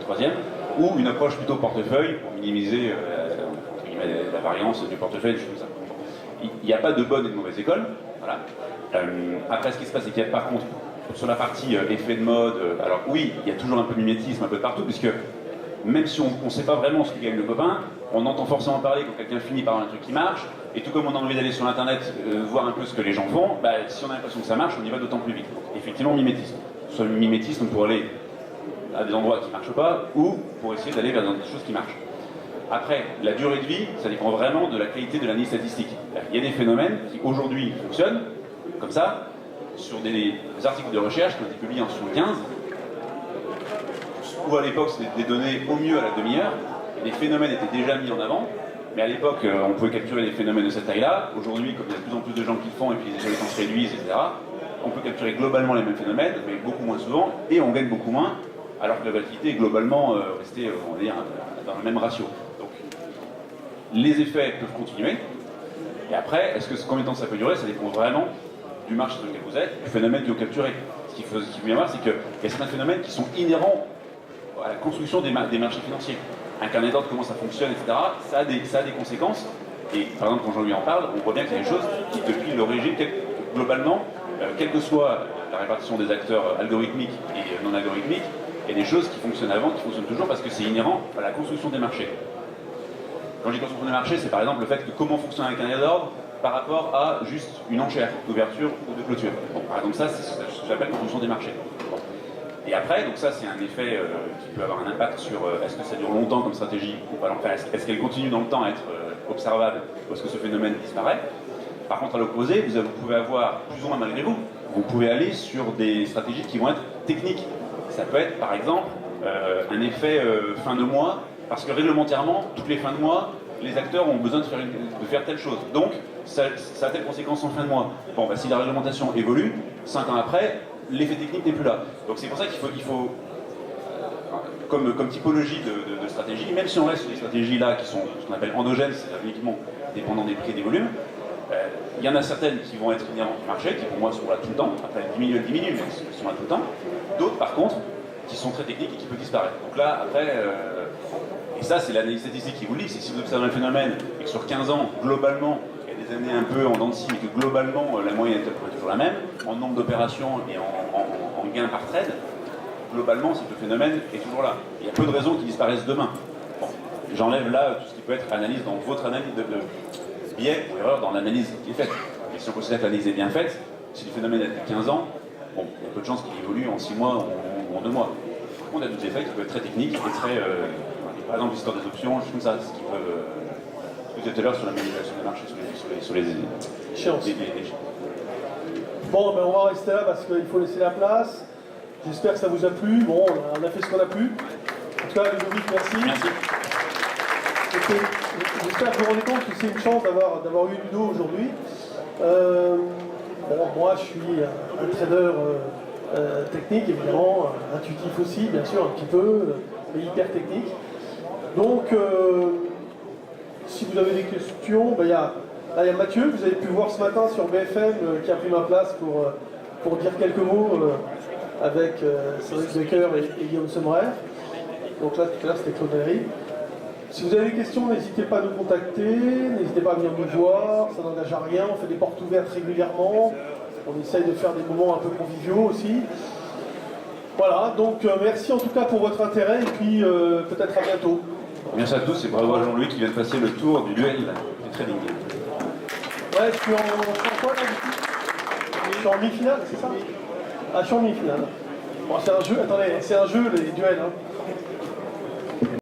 troisième, ou une approche plutôt portefeuille pour minimiser la variance du portefeuille, des choses comme ça. Il n'y a pas de bonne et de mauvaise école. Voilà. Après, ce qui se passe, c'est qu'il y a par contre, sur la partie effet de mode, alors oui, il y a toujours un peu de mimétisme un peu partout, puisque même si on ne sait pas vraiment ce que gagne le copain, on entend forcément parler quand quelqu'un finit par un truc qui marche, et tout comme on a envie d'aller sur internet voir un peu ce que les gens font, bah, si on a l'impression que ça marche, on y va d'autant plus vite. Donc, effectivement, mimétisme. Soit mimétisme pour aller à des endroits qui ne marchent pas, ou pour essayer d'aller vers des choses qui marchent. Après, la durée de vie, ça dépend vraiment de la qualité de l'analyse statistique. Il y a des phénomènes qui aujourd'hui fonctionnent, comme ça, sur des articles de recherche qui ont été publiés en 1975, où à l'époque c'était des données au mieux à la demi-heure, les phénomènes étaient déjà mis en avant, mais à l'époque on pouvait capturer des phénomènes de cette taille-là. Aujourd'hui, comme il y a de plus en plus de gens qui le font et puis les temps se réduisent, etc., on peut capturer globalement les mêmes phénomènes, mais beaucoup moins souvent, et on gagne beaucoup moins, alors que la volatilité est globalement restée, on va dire, dans le même ratio. Donc, les effets peuvent continuer, et après, combien de temps ça peut durer? Ça dépend vraiment du marché sur lequel vous êtes, du phénomène que vous capturez. Ce qu'il faut bien voir, c'est qu'il y a certains phénomènes qui sont inhérents à la construction des marchés financiers. Un carnet d'ordre, comment ça fonctionne, etc., ça a des conséquences. Et par exemple, quand Jean-Louis en parle, on voit bien qu'il y a des choses qui, depuis l'origine, globalement, quelle que soit la répartition des acteurs algorithmiques et non algorithmiques, il y a des choses qui fonctionnent avant, qui fonctionnent toujours, parce que c'est inhérent à la construction des marchés. Quand je dis construction des marchés, c'est par exemple le fait que comment fonctionne un carnet d'ordre par rapport à juste une enchère d'ouverture ou de clôture. Bon, par exemple, ça, c'est ce que j'appelle construction des marchés. Bon. Et après, donc ça, c'est un effet qui peut avoir un impact sur est-ce que ça dure longtemps comme stratégie ou pas. Enfin, est-ce qu'elle continue dans le temps à être observable ou est-ce que ce phénomène disparaît. Par contre, à l'opposé, vous pouvez avoir, plus ou moins malgré vous, vous pouvez aller sur des stratégies qui vont être techniques. Ça peut être, par exemple, un effet fin de mois, parce que réglementairement, toutes les fins de mois, les acteurs ont besoin de faire telle chose. Donc, ça a telle conséquence en fin de mois. Bon, bah, si la réglementation évolue, 5 ans après, l'effet technique n'est plus là. Donc c'est pour ça qu'il faut comme typologie de stratégie, même si on reste sur des stratégies là qui sont ce qu'on appelle endogènes, c'est-à-dire uniquement dépendant des prix et des volumes, il y en a certaines qui vont être inhérentes au marché, qui pour moi sont là tout le temps, après elles diminuent, mais elles sont là tout le temps. D'autres par contre, qui sont très techniques et qui peuvent disparaître. Donc là, après, et ça c'est l'analyse statistique qui vous le dit, c'est que si vous observez un phénomène et que sur 15 ans, globalement, des années un peu en dents de scie, mais que globalement la moyenne est à peu près toujours la même, en nombre d'opérations et en gains par trade, globalement c'est que le phénomène est toujours là. Il y a peu de raisons qu'il disparaisse demain. Bon, j'enlève là tout ce qui peut être analyse dans votre analyse de biais ou erreur dans l'analyse qui est faite. Et si on considère que l'analyse est bien faite, si le phénomène a depuis 15 ans, bon, il y a peu de chances qu'il évolue en 6 mois ou en 2 mois. On a d'autres effets qui peuvent être très techniques et très. Par exemple l'histoire des options, choses comme ça, ce qui peuvent. Tout à l'heure sur la manipulation des marchés, sur les échéances. Bon, ben on va rester là parce qu'il faut laisser la place. J'espère que ça vous a plu. Bon, on a fait ce qu'on a pu. En tout cas, Ludovic, merci. Merci. J'espère que vous vous rendez compte que c'est une chance d'avoir eu Ludo aujourd'hui. Bon, moi, je suis un trader technique, évidemment, intuitif aussi, bien sûr, un petit peu, mais hyper technique. Donc, si vous avez des questions, ben là il y a Mathieu, vous avez pu voir ce matin sur BFM, qui a pris ma place pour dire quelques mots avec Cédric Becker et Guillaume Semmerer. Donc là, tout à l'heure, c'était Claude Valéry. Si vous avez des questions, n'hésitez pas à nous contacter, n'hésitez pas à venir nous voir, ça n'engage à rien, on fait des portes ouvertes régulièrement, on essaye de faire des moments un peu conviviaux aussi. Voilà, donc merci en tout cas pour votre intérêt et puis peut-être à bientôt. Merci à tous et bravo à Jean-Louis qui vient de passer le tour du duel du trading. Ouais, je suis en quoi là du coup? Je suis en demi-finale, c'est ça? Ah, je suis en demi-finale. Bon, c'est un jeu, attendez, c'est un jeu les duels. Hein.